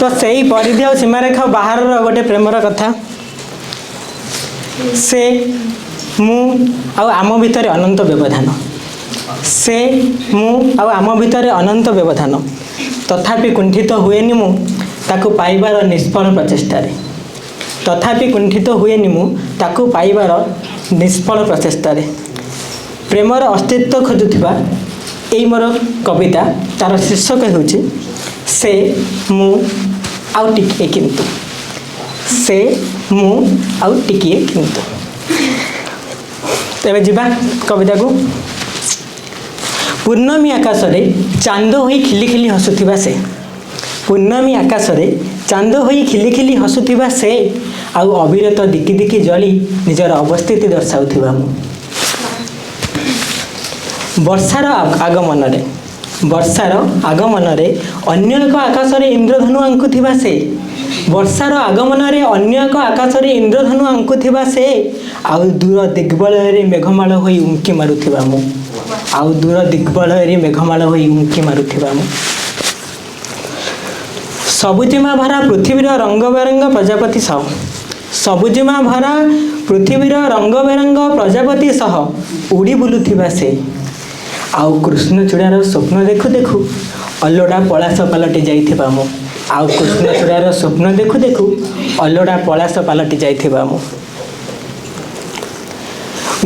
तो सही परिधि और सीमारेखा बाहर गोटे प्रेमर कथा से मु आम भितर अनंत व्यवधान से मु आम भितर अनंत व्यवधान तथापि कुंठित हुएनि मु ताकू पाइबार निष्फल प्रचेष्टार तथापि कुंठित हुएनि मु ताकू पाइबार निष्फल प्रचेष्टार प्रेमर अस्तित्व खोजुथिबा एई मोर कविता तार शीर्षक होउछि से मु आउ टिके किंतु से मु आउ टिके किंतु। तेरे जीवा कविता को पूर्णमी आकाश रे चांद होई खिली खिली हसुथिबा से पूर्णमी आकाश रे चांद होई खिली खिली हसुथिबा से आउ अविरत दिकी दिकी जली निजर अवस्थिति दर्शाउथिबा मु वर्षार आगमन रे अन्य एक आकाश रे इंद्रधनु आंकुथिबा से वर्षार आगमन रे अन्य एक आकाश रे इंद्रधनु आंकुथिबा से आउ दूर दिग्बलय रे मेघमाल होई उंकी मारुथिबा मु आउ दूर दिग्बलय रे मेघमाल होई उंकी मारुथिबा मु सबुजिमा भरा पृथ्वीर रंग बेरंग प्रजापति सह सबुजिमा भरा पृथ्वीर रंग बेरंग प्रजापति सह उड़ी बुलुथिबा से आउ कृष्णचूड़ार स्वप्न देखु देखु अलोड़ा पलाश पलटि जाइथिबा मु आउ कृष्णचूड़ार स्वप्न देखु देखु अलोड़ा पलाश पलटि जाइथिबा मु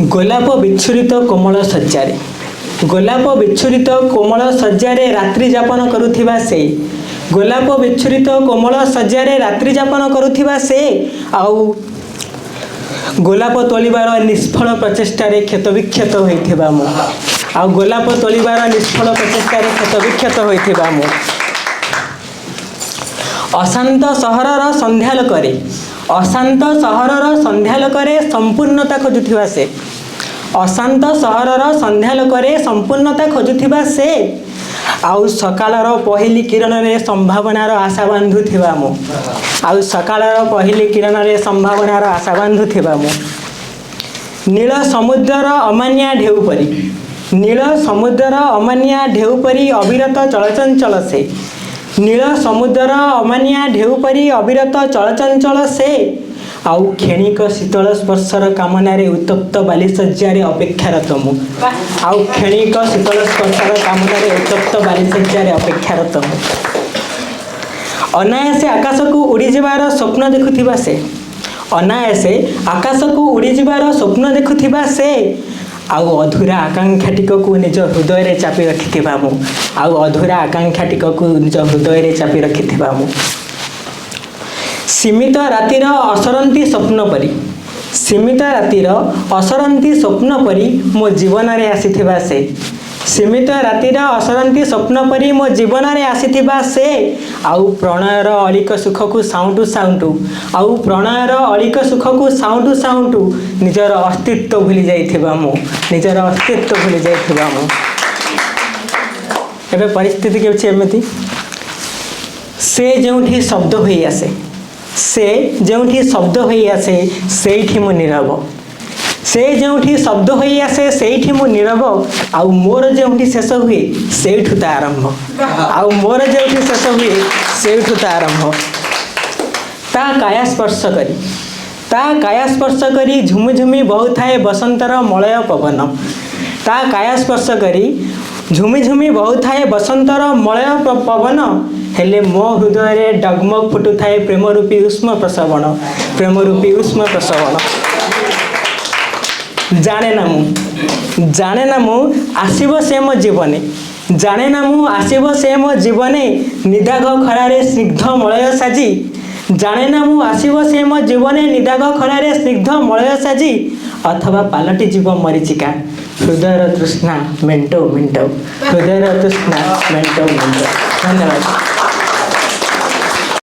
गोलाप विच्छुरित कोमल सज्जारे गोलाप विच्छुरित कोमल सज्जारे रात्रि जापन करुथिबा से गोलाप विच्छुरित कोमल सज्जारे रात्रि जापन करुथिबा से आउ गोलाप तोलिबार निष्फल प्रचेष्टारे क्षत विक्षत होइथिबा मु आउ गोलाप तोलिबार निष्फल प्रचेष्टारे क्षत विक्षत होइथिबा मु अशांत सहरर संध्यालोकरे अशांत सहरर संध्यालोकरे संपूर्णता खोजुथिबा से अशांत सहरर संध्यालोकरे संपूर्णता खोजुथिबा से आउ सकाळर पहली किरण रे संभावनार आशा बांधुथिबा मु आउ सकाळर पहली किरण रे संभावनार आशा बांधुथिबा मु नील समुद्रर अमानिया ढेउ परी नील समुद्रर अमानिया ढेउ परी अविरत चलचंचल से नील समुद्रर अमानिया ढेउ परी अविरत चलचंचल से आउ क्षणिक शीतल स्पर्शर कामनारे उत्तप्त बालिशज्जारे अपेक्षारत मु आउ क्षणिक शीतल स्पर्शर कामनारे उत्तप्त बालिशज्जारे अपेक्षारत मु अनायासे आकाश को उड़ी जिबार स्वप्न देखुथिबा से अनायासे आकाश को उड़ी जिबार स्वप्न देखुथिबा से आउ अधूरा आकांक्षाटिक को निज हृदय रे चापी रखिथिबा मु आउ अधूरा आकांक्षाटिक को निज हृदय रे चापी रखिथिबा मु सीमित रातिर असरंती स्वप्न परी सीमित रातिर असरंती स्वप्न परी मो जीवन रे आसीथिबा से सीमित रातिर असरंती स्वप्न परी मो जीवन रे आसीथिबा से आउ प्रणयर अलिक सुख को साउंटू साउंटू आउ प्रणयर अलिक सुख को साउंटू साउंटू निजर अस्तित्व भूली जाइथिबा मु निजर अस्तित्व भूली जाइथिबा मु एबे परिस्थिति के छै एमिति से जोठी शब्द होई आसे से जोठी शब्द होई आसे सेठी मु नीरव से जोठी शब्द होई आसे सेठी मु नीरव आउ मोर जोठी शेष हुए सेठु ता आरंभ आउ मोर जोठी शेष हुए सेठु ता आरंभ ता काया स्पर्श करी झुमी बहुथाए बसंतर मलय पवन ता काया स्पर्श करी झुमी बहुथाए बसंतर मलय पवन हेले मो हृदय रे डगमग फुटुथाए प्रेम रूपी उष्म प्रसवण जाने ना मु आसीब से मो जीवने जाने ना मु आसीब से मो जीवने निदाघ खरारे स्निग्ध मलय साजी जाने ना मु आसीब से मो जीवने निदाघ खरारे स्निग्ध मलय साजी अथवा पालटी जीव मरीचिका हृदयर तृष्णा मेंटो हृदयर तृष्णा मेंटो धन्यवाद।